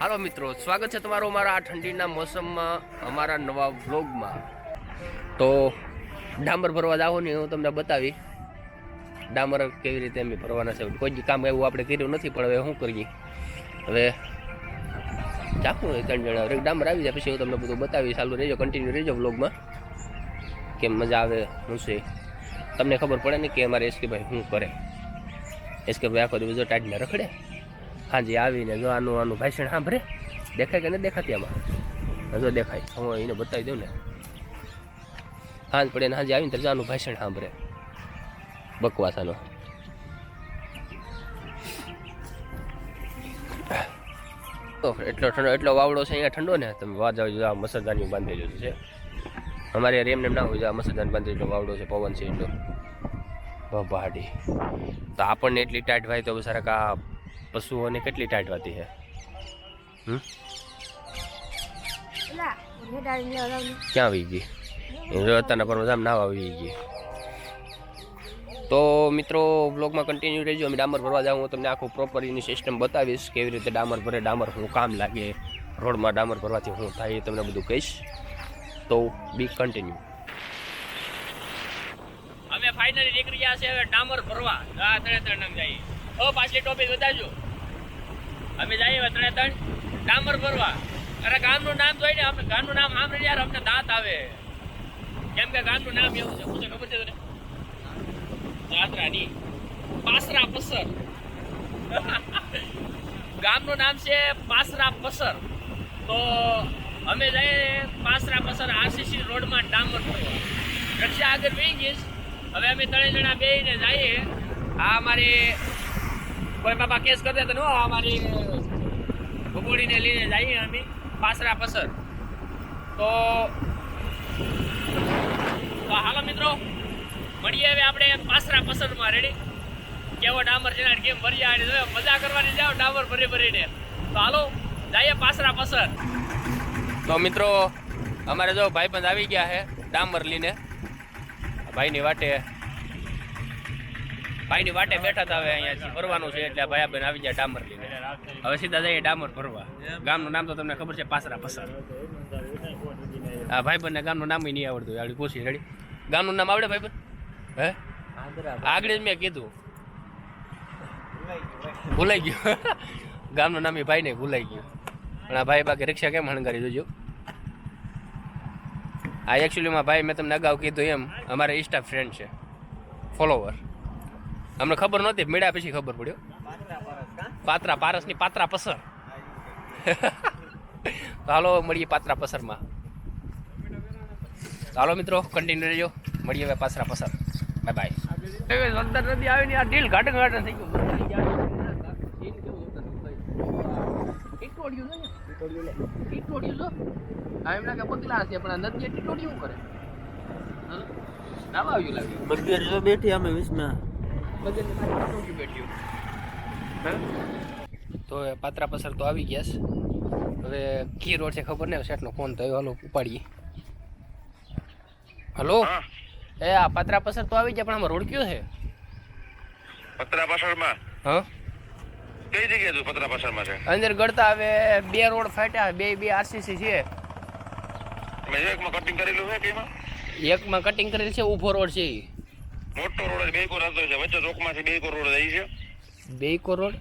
હાલો મિત્રો, સ્વાગત છે તમારું અમારા આ ઠંડીના મોસમમાં અમારા નવા વ્લોગમાં. તો ડામર ભરવા જાઓ ને હું તમને બતાવી ડામર કેવી રીતે અમે ભરવાના છે. કોઈ કામ એવું આપણે કર્યું નથી, પણ હવે શું કરીએ, હવે ચાખું 3 જણા ડામર આવી જાય પછી હું તમને બધું બતાવી. ચાલુ રહેજો, કન્ટિન્યુ રહેજો વ્લોગમાં, કેમ મજા આવે શું છે તમને ખબર પડે ને કે અમારે એસકેભાઈ શું કરે. એસકેભાઈ આખો દિવસ ટાઈટને રખડે, હાજી આવીને જો આનું ભાષણ સાંભળે. દેખાય કે નથી દેખાતી આમાં? જો દેખાય, હું એને બતાવી દઉં ને. હાજ પડે ને હાજી આવીને આનું ભાષણ સાંભળે બકવાસાનો. એટલો વાવડો છે અહીંયા ઠંડો ને, તમે વાજ આવી આ મસરદાની બાંધેલું છે. અમારે એમને ના હોય, આ મસરદાની બાંધેલો વાવડો છે, પવન છે એટલો પહાડી. તો આપણને એટલી ટાઈટ વાય તો સારા કા પશુઓને કેટલી ટાઈટ વાતી છે. ક્યાં આવી ગઈ? અત્યારના પર આમ ના આવી ગઈ. તો મિત્રો બ્લોગમાં કન્ટિન્યુ રહેજો. અમે ડામર ભરવા જાઉં, હું તમને આખું પ્રોપર એની સિસ્ટમ બતાવીશ, કેવી રીતે ડામર ભરે, ડામર શું કામ લાગે, રોડમાં ડામર ભરવાથી શું થાય એ તમને બધું કહીશ. તો બી કન્ટિન્યુ. અમે ફાઇનલી નીકળી ગયા છે હવે ડામર ભરવા. આ 3 નામ જઈએ. પાછલી ટોપિક બતાવજો. અમે જઈએ હવે 3 ડામર ભરવા. અરે ગામનું નામ જોઈ ને, આપણે ગામનું નામ સાંભળીને યાર અમને દાંત આવે, કેમ કે ગામનું નામ એવું છે. શું છે ખબર છે તને? જાત્રાની પાસરા પસર. ગામનું નામ છે પાસરા પસર. તો અમે જઈએ પાસરા પસર આરસીસી રોડમાં ડામર ભરવા. રક્ષા આગળ વહી ગઈશ. હવે અમે 3 જણા બેસીને જઈએ. આ અમારી કોઈ બાપા કેસ કરી દે તો નો, અમારી ભૂગોળીને લઈને જઈએ અમે પાસરા પસર. તો હાલો મિત્રો, મળીએ હવે આપણે પાસરા પસરમાં. રેડી? કેવો ડામર છે, કેમ ભર્યા, મજા કરવાની જાઓ ડામર ભરીને. તો હાલો જઈએ પાસરા પસર. તો મિત્રો અમારે જો ભાઈબંધ આવી ગયા છે ડામર લઈને. ભાઈની વાટે બેઠા હતા. હવે અહીંયા ભરવાનું છે એટલે ભાઈ બેન આવી જાય ડામર લઈને. હવે સીધા જઈએ ડામર ભરવા. ગામનું નામ તો તમને ખબર છે, પાસરા પસર. હા, ભાઈબંધને ગામનું નામ નહીં આવડતું. આવડી પૂછી. રેડી? ગામનું નામ આવડે ભાઈબંધ? હે, આગળ જ મેં કીધું, ભૂલાઈ ગયું. ગામનું નામ એ ભાઈ ને ભૂલાઈ ગયું. પણ આ ભાઈ બાકી રિક્ષા કેમ હણગારી જોજો. આ એકચ્યુઅલીમાં ભાઈ મેં તમને અગાઉ કીધું એમ અમારે ઇન્સ્ટા ફ્રેન્ડ છે, ફોલોવર. અમને ખબર નહોતી, મળ્યા પછી ખબર પડ્યો. પાત્રા પારસની પાત્રા પસર. તો હાલો મળીએ પાત્રા પસરમાં. હાલો મિત્રો કન્ટિન્યુ રહેજો, મળીએ હવે પાસરા પસર. Bye bye. અંદર નથી આવી ને આ ડીલ ઘાટન થઈ ગયું. એમના કે પગલા છે પણ નથી ટીટોડિયું કરે. નામ આવ્યું લાગે. બગેર જો બેઠી અમે 20 માં બગેર ની પાછી બેઠ્યું. તો પાત્રા પસર તો આવી ગયા છે. હવે કી રોડ છે ખબર નહીં, શેઠનો ફોન થયો. હાલો ઉપાડીએ. હલો, એ આ પાત્રા પસર તો આવી ગયા, પણ આમાં રોડ કયો છે? પતરા પાછળમાં. હા, કઈ જગ્યાએ તું પતરા પાછળમાં છે? અંદર ગળતા હવે 2 રોડ ફાટ્યા, બે આરસીસી છે. મેં એકમાં કટિંગ કરેલું છે કે એમાં? એકમાં કટિંગ કરેલ છે, ઊભો રોડ છે. મોટો રોડ બે કોર હતો છે, વચ્ચે ચોકમાંથી 2 કોર રોડ જાય છે. 2 રોડ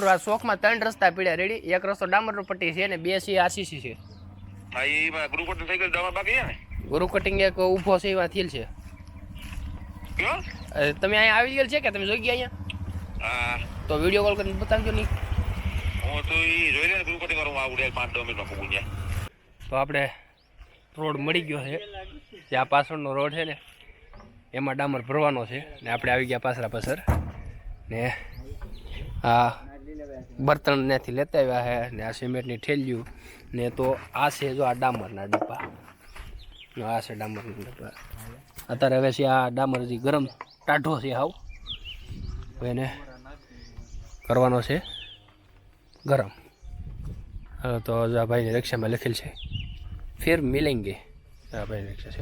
આ ચોકમાં 3 રસ્તા પડ્યા. રેડી? એક રસ્તો ડામરનો પટ્ટી છે ને 2 છે આરસીસી છે. હા, એમાં ગ્રુપ કટિંગ થઈ ગયું, દવા બાકી છે ને? ગુરુ કટિંગ એક ઊભો છે, એમાં થયેલ છે. કયો? તમે અહીંયા આવી ગયેલ છે કે તમે જોઈ ગયા અહીંયા? હા, તો વિડીયો કોલ કરીને બતાવજો નહીં. હું તો એ જોઈ લે ગ્રુપ કટિંગ કરું આવું 5 મિનિટમાં પૂગું જાય. તો આપણે રોડ મળી ગયો છે. જે આ પાછળનો રોડ છે ને એમાં ડામર ભરવાનો છે. ને આપણે આવી ગયા પાસરા પસર. ને આ બર્તન ત્યાંથી લેતા આવ્યા છે, ને આ સિમેન્ટની ઠેલ્યું ને. તો આ છે જો આ ડામરના ડબ્બા. આ છે ડામરના ડબ્બા. અત્યારે હવે છે આ ડામર હજી ગરમ ટાઢો છે હાવ. એને કરવાનો છે ગરમ. હવે તો આ ભાઈની રિક્ષામાં લખેલ છે ફિર મિલેંગે. આ ભાઈની રિક્ષા છે.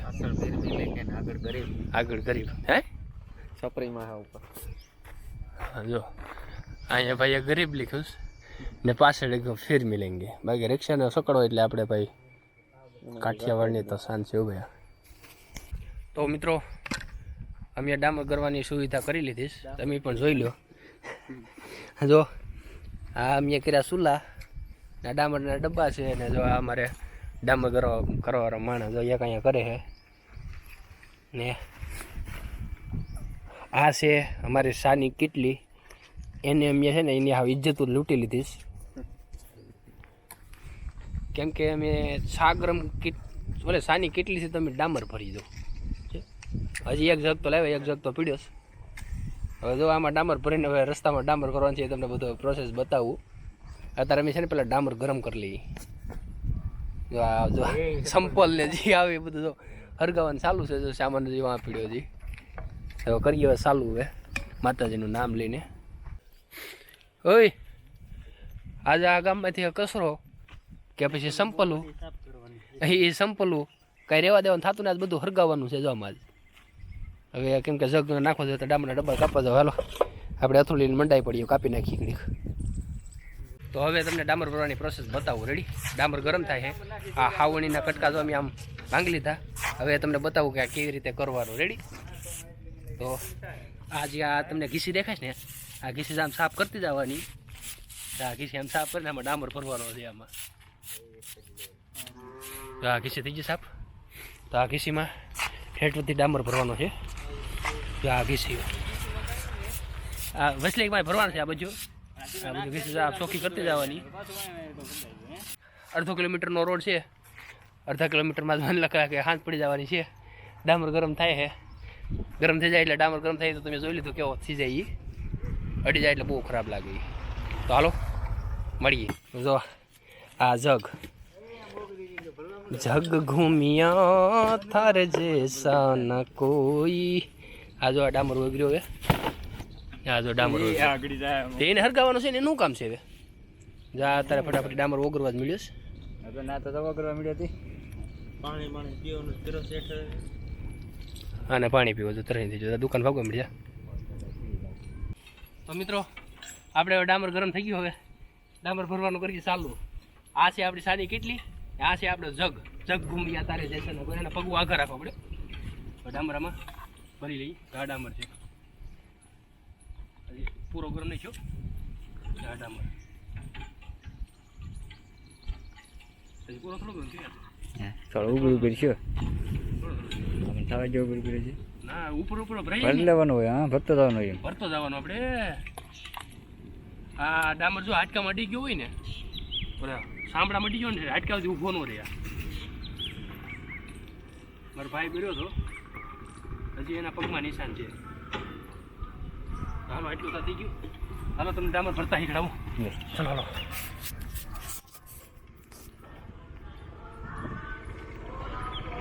આગળ ગરીબ. હે છપરીમાં ઉપર જો અહીંયા ભાઈએ ગરીબ લખ્યું છે. ને પાછળ એક ફિર મિલેંગે. બાકી રિક્ષાને સકડો એટલે આપણે ભાઈ કાઠિયાવાડની તો શાન છે ભાઈ. તો મિત્રો અમે ડામર કરવાની સુવિધા કરી લીધી છે, તમે પણ જોઈ લો. જો આ અમે કર્યા ચૂલા ને ડામરના ડબ્બા છે, અને જો આ અમારે ડામર કરવાવાળા માણસ જો એક અહીંયા કરે છે. ને આ છે અમારી સાની કેટલી, એને અમે છે ને એની આ ઇજ્જત લૂંટી લીધી છે. કેમ કે અમે સાગરમ ઓલે સાની કેટલી છે તમે ડામર ભરી દો. હજી એક જગ તો લાવ્યો, એક જગ તો પીડ્યો છે. હવે જો આમાં ડામર ભરીને હવે રસ્તામાં ડામર કરવાનું છે, તમને બધો પ્રોસેસ બતાવું. અત્યારે અમે છે ને પેલા ડામર ગરમ કરી લઈએ. જો આ જો સંપલ ને જે આવે એ બધું જો હરગાવાનું ચાલુ છે. જો સામાન જે વાં પીડ્યો છે હવે કરીએ હવે ચાલુ હવે માતાજીનું નામ લઈને. ઓય આજે આ ગામમાંથી કચરો કે પછી સંપલું એ સંપલું કાંઈ રહેવા દેવાનું થતું ને આજ બધું હરગાવવાનું છે. જો આમાં હવે કેમ કે જગ નાખો છો તો ડામરના ડબ્બા કાપવા જાવ. હાલો આપણે અથોડીને મંડાઈ પડીએ, કાપી નાખી ઘડીક. તો હવે તમને ડામર ભરવાની પ્રોસેસ બતાવું. રેડી? ડામર ગરમ થાય છે. આ હાવણીના કટકા જો અમે આમ ભાંગી લીધા. હવે તમને બતાવું કે આ કેવી રીતે કરવાનું. રેડી? તો આ જે આ તમને ઘીસી દેખાય ને, આ ઘીસી આમ સાફ કરતી જવાની. આ ઘીસી આમ સાફ કરીને આમાં ડામર ભરવાનો છે. આમાં તો આ ઘીસી થઈ ગઈ સાફ. તો આ ઘીસીમાં હેઠળથી ડામર ભરવાનો છે. તો આ ઘીસી આ વસલીમાં ભરવાનું છે. આ બધું ઘીસી આ ચોખ્ખી કરતી જવાની. અડધો કિલોમીટરનો રોડ છે. અડધા કિલોમીટરમાં મને લખા કે હાથ પડી જવાની છે. ડામર ગરમ થાય છે. ગરમ થઈ જાય એટલે ડામર ગરમ થાય તો તમે જોઈ લીધું કેવો થઈ જાય. અડી જાય એટલે બહુ ખરાબ લાગે. તો હાલો મળીએ. જો આ જગ ઘૂમિયા થાર જેસા ન કોઈ. આ જો આ ડામર વગર્યો હવે. આ જો ડામર એને હરગાવાનું છે ને એનું કામ છે હવે. જા અત્યારે ફટાફટ ડામર ઓગરવા જ મળ્યો છે. ના તો ઓગરવા મળ્યો હતી. અને પાણી પીવું તો તરત થઈ જતું. દુકાન ભાગવા મળ્યા. તો મિત્રો આપણે હવે ડામર ગરમ થઈ ગયું. હવે ડામર ભરવાનું કરીએ ચાલુ. આ છે આપણી સાની કેટલી, આ છે આપણો જગ ઘૂમ્યા તારે જશે ને એના પગું આગળ રાખવા પડે. ડામર આમાં ભરી લઈએ. આ ડામર છે હજી પૂરો ગરમ નહીં થયો. આ ડામર હજી પૂરો થોડો ગરમ થયો. થોડો ઉભું છે થવા જેવું ઉભું છે. ના ઉપર ભરી લેવાનું હોય. હા ભરતો જવાનું હોય. ભરતો જવાનું આપણે. આ ડામર જો હાડકામાં અડી ગયો હોય ને, બરાબર સાંભળામાં અડી ગયો ને, હાડકા સુધી ઊભો ન રહે. મારો ભાઈ બેઠો હતો, હજી એના પગમાં નિશાન છે. હાલો આટલું તો થઈ ગયું. હાલો તમને ડામર ભરતા શીખડાવું. ચાલો હાલો.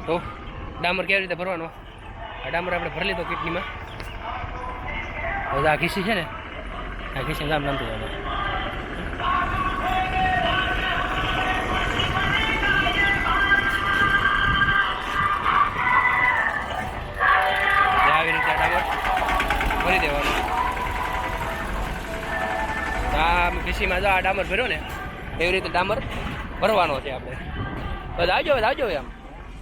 તો ડામર કેવી રીતે ભરવાનો? આ ડામર આપણે ભરી લીધો કિટનીમાં. હવે આ ઘીસી છે ને, આ ઘીસી નામ નામતું જવાનું. આવી રીતે ડામર ભરી દેવાનું. આ ઘીસીમાં જો આ ડામર ભર્યો ને એવી રીતે ડામર ભરવાનો છે આપણે. બસ આવજો આમ.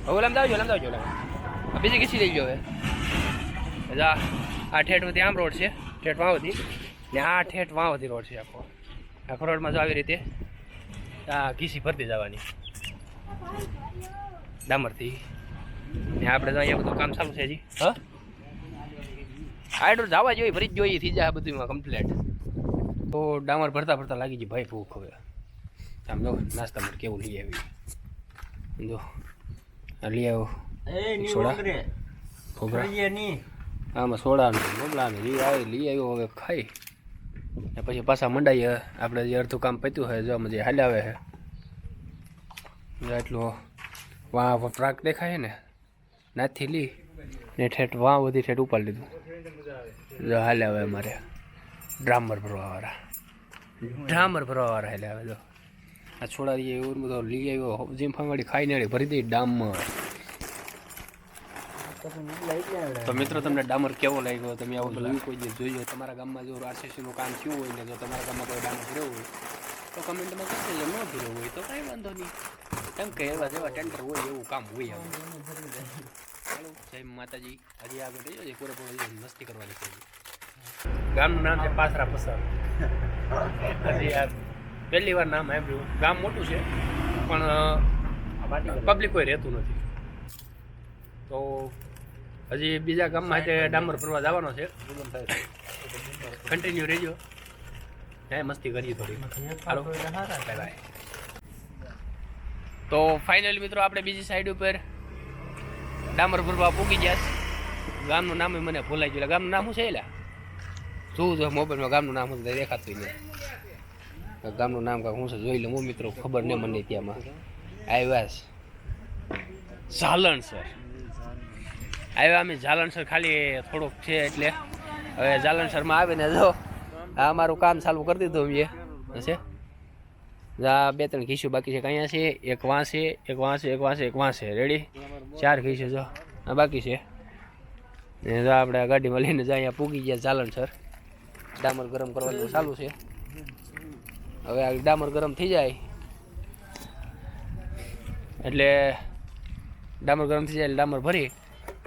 હવે લામ આવજો. આ બીજી ઘીસી લઈ ગયો હવે. આ ઠેઠ આમ રોડ છે, ઠેઠ વાવથી ને આ ઠેઠ વાવથી રોડ છે આખો. આખો રોડમાં જો આવી રીતે આ ઘીસી ભરતી જવાની ડામરથી. ને આપણે તો અહીંયા બધું કામ ચાલુ છે હજી. હા આડું જવા જોઈએ, ભરી જ જોઈએ, થઈ જાય બધું કમ્પ્લીટ. તો ડામર ભરતા લાગી ગઈ ભાઈ ભૂખ. હવે આમ જો નાસ્તા માટે કેવું લઈ આવી. જો લઈ આવો સોડા ખોબરા, આમાં સોડા ને બબલા ને લઈ આવ્યો. હવે ખાઈ ને પછી પાછા મંડાઈએ. આપણે જે અડધું કામ પત્યું હોય જો જે હાલ્યા આવે છે એટલું વાં ટ્રાક દેખાય ને નાથી લી ને ઠેઠ વાં બધી ઠેઠ ઉપાડી લીધું. જો હાલ્યા આવે અમારે ડામર ભરવાવાળા હાલ્યા આવે. જો આ છોડા એવું બધો લઈ આવ્યો. જીમ ફાંગડી ખાઈને ભરી દઈ ડામર. તો મિત્રો તમને ડામર કેવો લાગ્યો? તમે આવું જોયું કોઈ દિવસ જોયું? તમારા ગામમાં જો આરસીસીનું કામ થયું હોય ને, જો તમારા ગામમાં કોઈ ડામર કર્યો હોય તો કમેન્ટમાં કહી દેજો, ન ભર્યો હોય તો કાંઈ વાંધો નહીં, કેમ કે એવા જેવા ટેન્ડર હોય એવું કામ હોય આવે. ચાલો જય માતાજી. હજી આગળ જઈએ છે પૂરેપૂરો મસ્તી કરવાની છે. ગામનું નામ છે પાસરા પસાર. હજી આ પહેલી વાર નામ આવ્યું. ગામ મોટું છે પણ પબ્લિક કોઈ રહેતું નથી. તો હજી બીજા ગામમાં છે ડામર ફરવા જવાનો છે. કન્ટિન્યુ રહેજો. હે મસ્તી કરીએ થોડી. હાલો બાય બાય. તો ફાઇનલી મિત્રો આપણે બીજી સાઈડ ઉપર ડામર ભરવા પૂગી ગયા છે. ગામનું નામ મને ભૂલાઈ ગયું. ગામનું નામ શું છે એલા? જોવું જો મોબાઈલમાં ગામનું નામ શું દેખાતું નહીં. ગામનું નામ કાંઈ શું છે જોઈ લઉં મિત્રો, ખબર નહીં મને ત્યાંમાં આવ્યા છે. ઝાલણસર આવ્યા અમે. ઝાલણસર ખાલી થોડુંક છે એટલે હવે ઝાલણસરમાં આવીને જો આ અમારું કામ ચાલુ કરી દીધું અમે હશે. આ 2-3 ઘીસું બાકી છે. કયા છે? એક વાંસે, એક વાંસે, એક વાંસે, એક વાંસે. રેડી 4 ઘીસું જો આ બાકી છે. ને જો આપણે ગાડીમાં લઈને જાય અહીંયા પૂગી ગયા ઝાલણસર. ડામર ગરમ કરવાનું ચાલુ છે. હવે આ ડામર ગરમ થઈ જાય એટલે ડામર ગરમ થઈ જાય એટલે ડામર ભરી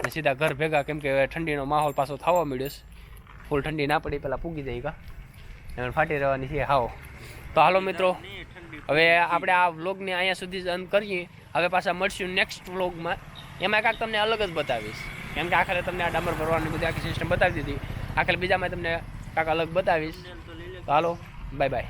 ને સીધા ઘર ભેગા, કેમ કે ઠંડીનો માહોલ પાછો થવા મળ્યો છે. ફૂલ ઠંડી ના પડી પહેલાં પૂગી જાય કા ફાટી રહેવાની છે. હાવ તો હાલો મિત્રો, હવે આપણે આ વ્લોગને અહીંયા સુધી જ અંત કરીએ. હવે પાછા મળશું નેક્સ્ટ વ્લોગમાં. એમાં કાંઈક તમને અલગ જ બતાવીશ, કેમ કે આખરે તમને આ ડામર ભરવાની બધી આખી સિસ્ટમ બતાવી દીધી. આખરે બીજામાં તમને કાંઈક અલગ બતાવીશ. તો હાલો બાય બાય.